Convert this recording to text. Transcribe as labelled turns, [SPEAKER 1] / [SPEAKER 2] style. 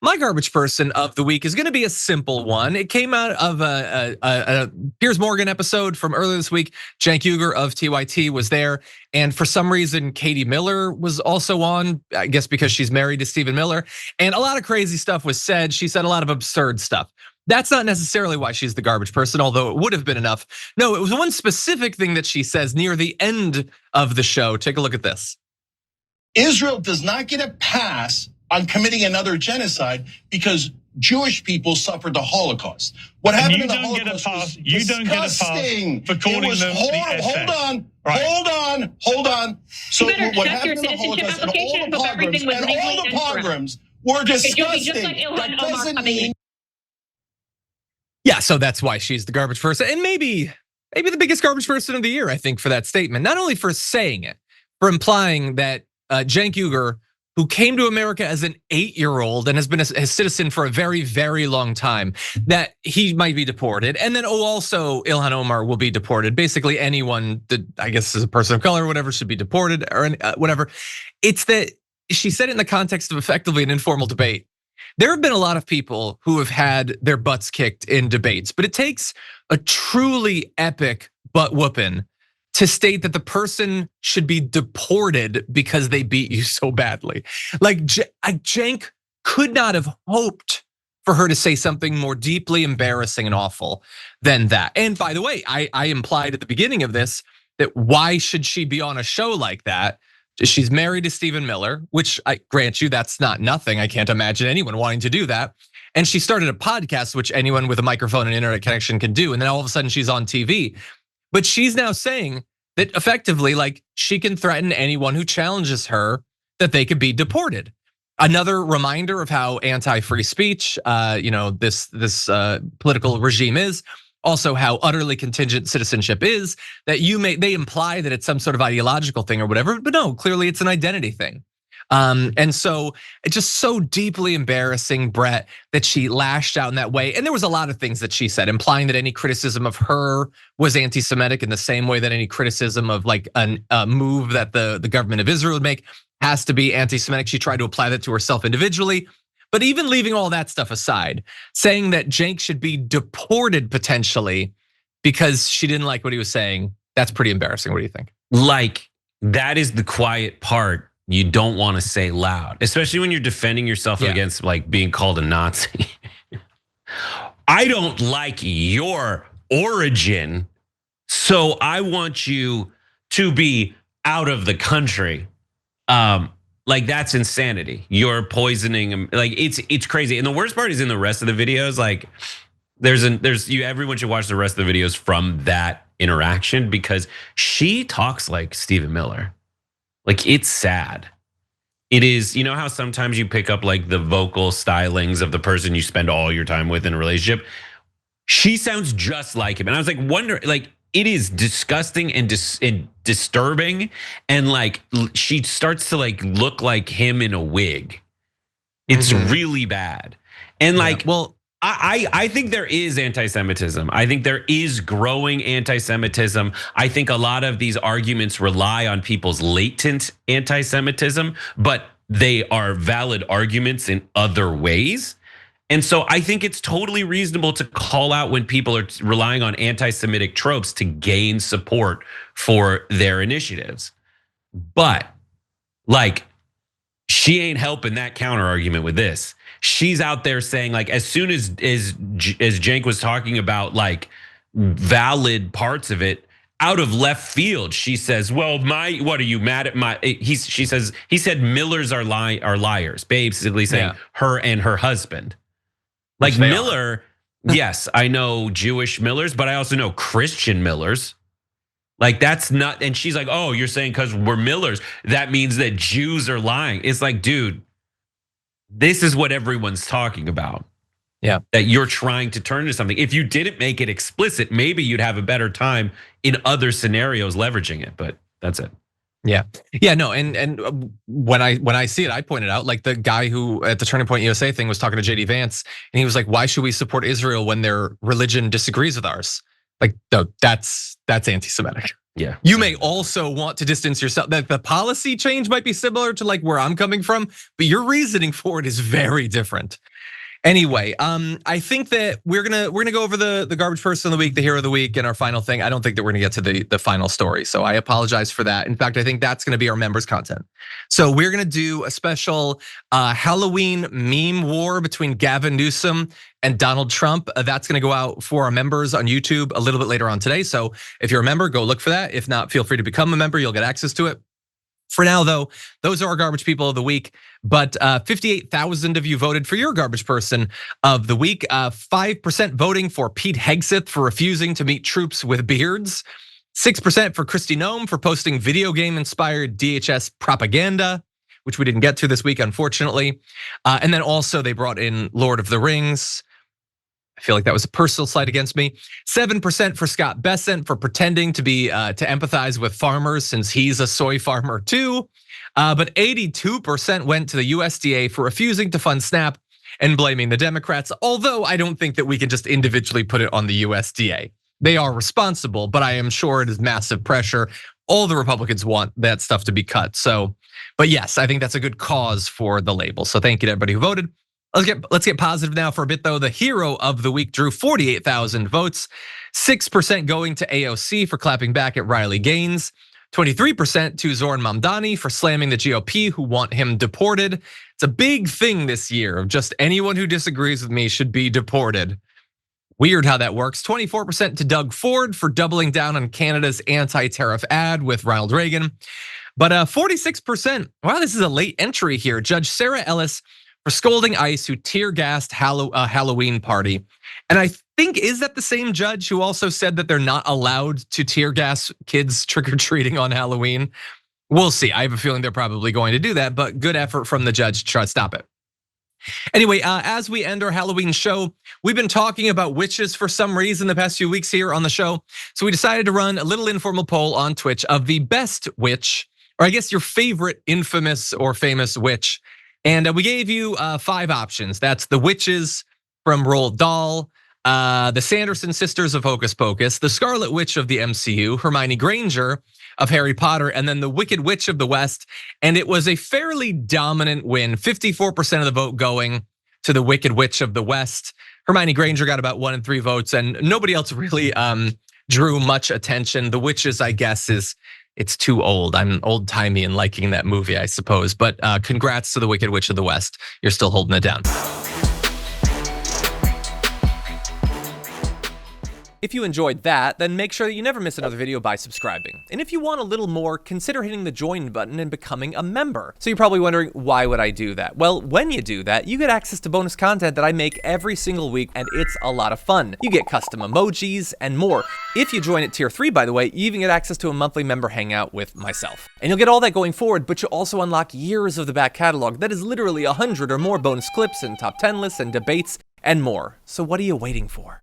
[SPEAKER 1] My garbage person of the week is gonna be a simple one. It came out of a Piers Morgan episode from earlier this week. Cenk Uygur of TYT was there. And for some reason, Katie Miller was also on, I guess because she's married to Stephen Miller. And a lot of crazy stuff was said. She said a lot of absurd stuff. That's not necessarily why she's the garbage person, although it would have been enough. No, it was one specific thing that she says near the end of the show. Take a look at this.
[SPEAKER 2] Israel does not get a pass on committing another genocide because Jewish people suffered the Holocaust. What happened in the Holocaust was
[SPEAKER 3] you don't get a pass for calling them the SS.
[SPEAKER 2] Hold on. So what happened in the Holocaust and all the pogroms were disgusting. That doesn't mean.
[SPEAKER 1] Yeah, so that's why she's the garbage person, and maybe the biggest garbage person of the year, I think, for that statement. Not only for saying it, for implying that Cenk Uygur, who came to America as an 8-year-old and has been a citizen for a very, very long time, that he might be deported. And then, also Ilhan Omar will be deported. Basically anyone that I guess is a person of color or whatever should be deported or whatever. It's that she said it in the context of effectively an informal debate. There have been a lot of people who have had their butts kicked in debates, but it takes a truly epic butt whooping to state that the person should be deported because they beat you so badly. Like Cenk could not have hoped for her to say something more deeply embarrassing and awful than that. And by the way, I implied at the beginning of this that why should she be on a show like that? She's married to Stephen Miller, which I grant you, that's not nothing. I can't imagine anyone wanting to do that. And she started a podcast, which anyone with a microphone and internet connection can do. And then all of a sudden she's on TV. But she's now saying that effectively, like, she can threaten anyone who challenges her that they could be deported. Another reminder of how anti-free speech, this political regime is. Also, how utterly contingent citizenship is. That they imply that it's some sort of ideological thing or whatever, but no, clearly it's an identity thing. And so it's just so deeply embarrassing, Brett, that she lashed out in that way. And there was a lot of things that she said, implying that any criticism of her was anti-Semitic in the same way that any criticism of like a move that the government of Israel would make has to be anti-Semitic. She tried to apply that to herself individually. But even leaving all that stuff aside, saying that Cenk should be deported potentially because she didn't like what he was saying, that's pretty embarrassing. What do you think?
[SPEAKER 4] Like, that is the quiet part you don't want to say loud, especially when you're defending yourself against like being called a Nazi. I don't like your origin, so I want you to be out of the country. Like, that's insanity. You're poisoning him. Like, it's crazy. And the worst part is in the rest of the videos. Like, everyone should watch the rest of the videos from that interaction because she talks like Stephen Miller. Like, it's sad. It is, you know how sometimes you pick up like the vocal stylings of the person you spend all your time with in a relationship? She sounds just like him. And I was like, it is disgusting and disturbing. And like, she starts to like look like him in a wig. It's really bad. And like, I think there is anti-Semitism. I think there is growing anti-Semitism. I think a lot of these arguments rely on people's latent anti-Semitism, but they are valid arguments in other ways. And so I think it's totally reasonable to call out when people are relying on anti-Semitic tropes to gain support for their initiatives. But like, she ain't helping that counter argument with this. She's out there saying like, as soon as Cenk was talking about like valid parts of it, out of left field, she says, "Well, what are you mad at my?" She says he said Millers are liars, basically saying her and her husband. Like Miller, yes, I know Jewish Millers, but I also know Christian Millers. Like, that's not, and she's like, "Oh, you're saying because we're Millers, that means that Jews are lying." It's like, dude, this is what everyone's talking about.
[SPEAKER 1] Yeah.
[SPEAKER 4] That you're trying to turn into something. If you didn't make it explicit, maybe you'd have a better time in other scenarios leveraging it, but that's it.
[SPEAKER 1] Yeah, no, and when I see it, I pointed out like the guy who at the Turning Point USA thing was talking to JD Vance, and he was like, "Why should we support Israel when their religion disagrees with ours?" Like, no, that's anti-Semitic.
[SPEAKER 4] Yeah.
[SPEAKER 1] You may also want to distance yourself. That the policy change might be similar to like where I'm coming from, but your reasoning for it is very different. Anyway, I think that we're gonna go over the garbage person of the week, the hero of the week, and our final thing. I don't think that we're gonna get to the final story, so I apologize for that. In fact, I think that's gonna be our members' content. So we're gonna do a special Halloween meme war between Gavin Newsom and Donald Trump. That's gonna go out for our members on YouTube a little bit later on today. So if you're a member, go look for that. If not, feel free to become a member. You'll get access to it. For now, though, those are our garbage people of the week. But 58,000 of you voted for your garbage person of the week. 5% voting for Pete Hegseth for refusing to meet troops with beards. 6% for Kristi Noem for posting video game inspired DHS propaganda, which we didn't get to this week, unfortunately. And then also they brought in Lord of the Rings. I feel like that was a personal slight against me. 7% for Scott Bessent for pretending to be to empathize with farmers since he's a soy farmer too. But 82% went to the USDA for refusing to fund SNAP and blaming the Democrats. Although I don't think that we can just individually put it on the USDA. They are responsible, but I am sure it is massive pressure. All the Republicans want that stuff to be cut. So, but yes, I think that's a good cause for the label. So thank you to everybody who voted. Let's get positive now for a bit though. The hero of the week drew 48,000 votes, 6% going to AOC for clapping back at Riley Gaines, 23% to Zoran Mamdani for slamming the GOP who want him deported. It's a big thing this year of just anyone who disagrees with me should be deported. Weird how that works. 24% to Doug Ford for doubling down on Canada's anti-tariff ad with Ronald Reagan. But 46%, wow, this is a late entry here. Judge Sarah Ellis for scolding ICE who tear gassed a Halloween party. And I think, is that the same judge who also said that they're not allowed to tear gas kids trick-or-treating on Halloween? We'll see. I have a feeling they're probably going to do that, but good effort from the judge to try to stop it. Anyway, as we end our Halloween show, we've been talking about witches for some reason the past few weeks here on the show. So we decided to run a little informal poll on Twitch of the best witch, or I guess your favorite infamous or famous witch. And we gave you 5 options. That's the witches from Roald Dahl, the Sanderson sisters of Hocus Pocus, the Scarlet Witch of the MCU, Hermione Granger of Harry Potter, and then the Wicked Witch of the West. And it was a fairly dominant win, 54% of the vote going to the Wicked Witch of the West. Hermione Granger got about 1 in 3 votes, and nobody else really drew much attention. The Witches, I guess, it's too old. I'm old timey in liking that movie, I suppose. But congrats to the Wicked Witch of the West. You're still holding it down. If you enjoyed that, then make sure that you never miss another video by subscribing. And if you want a little more, consider hitting the join button and becoming a member. So you're probably wondering, why would I do that? Well, when you do that, you get access to bonus content that I make every single week, and it's a lot of fun. You get custom emojis and more. If you join at tier 3, by the way, you even get access to a monthly member hangout with myself. And you'll get all that going forward, but you'll also unlock years of the back catalog that is literally 100 or more bonus clips and top 10 lists and debates and more. So what are you waiting for?